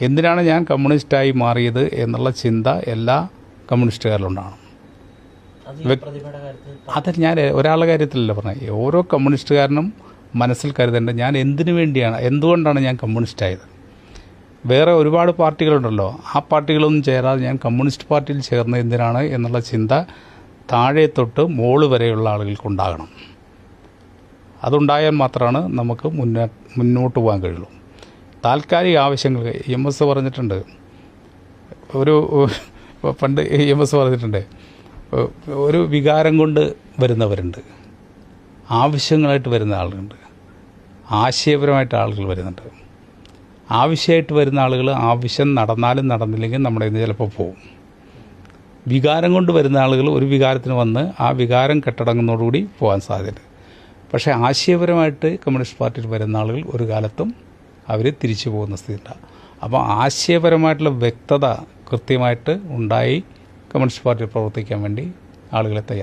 എന്തിനാണ് ഞാൻ കമ്മ്യൂണിസ്റ്റായി മാറിയത് എന്നുള്ള ചിന്ത എല്ലാ കമ്മ്യൂണിസ്റ്റുകാരിലുണ്ടാണ്. അത് ഞാൻ ഒരാളുടെ കാര്യത്തിലല്ല പറഞ്ഞത്. ഓരോ കമ്മ്യൂണിസ്റ്റുകാരനും മനസ്സിൽ കരുതേണ്ടത് ഞാൻ എന്തിനു വേണ്ടിയാണ്, എന്തുകൊണ്ടാണ് ഞാൻ കമ്മ്യൂണിസ്റ്റായത്. വേറെ ഒരുപാട് പാർട്ടികളുണ്ടല്ലോ, ആ പാർട്ടികളൊന്നും ചേരാതെ ഞാൻ കമ്മ്യൂണിസ്റ്റ് പാർട്ടിയിൽ ചേർന്നത് എന്തിനാണ് എന്നുള്ള ചിന്ത താഴെ തൊട്ട് മോള് വരെയുള്ള ആളുകൾക്കുണ്ടാകണം. അതുണ്ടായാൽ മാത്രമാണ് നമുക്ക് മുന്നോട്ട് പോകാൻ കഴിയുള്ളൂ. താൽക്കാലിക ആവശ്യങ്ങൾ EMS പറഞ്ഞിട്ടുണ്ട്. പണ്ട് EMS പറഞ്ഞിട്ടുണ്ട്, ഒരു വികാരം കൊണ്ട് വരുന്നവരുണ്ട്, ആവശ്യങ്ങളായിട്ട് വരുന്ന ആളുകളുണ്ട്, ആശയപരമായിട്ട് ആളുകൾ വരുന്നുണ്ട്. ആവശ്യമായിട്ട് വരുന്ന ആളുകൾ ആവശ്യം നടന്നാലും നടന്നില്ലെങ്കിൽ നമ്മുടെ ഇന്ന് ചിലപ്പോൾ പോകും. വികാരം കൊണ്ട് വരുന്ന ആളുകൾ ഒരു വികാരത്തിന് വന്ന് ആ വികാരം കെട്ടടങ്ങുന്നതോടുകൂടി പോകാൻ സാധ്യതയുണ്ട്. പക്ഷേ ആശയപരമായിട്ട് കമ്മ്യൂണിസ്റ്റ് പാർട്ടിയിൽ വരുന്ന ആളുകൾ ഒരു കാലത്തും അവർ തിരിച്ചു പോകുന്ന സ്ഥിതി ഉണ്ടാകും. അപ്പോൾ ആശയപരമായിട്ടുള്ള വ്യക്തത കൃത്യമായിട്ട് ഉണ്ടായി കമ്മ്യൂണിസ്റ്റ് പാർട്ടി പ്രവർത്തിക്കാൻ വേണ്ടി ആളുകളെ തയ്യാറാണ്.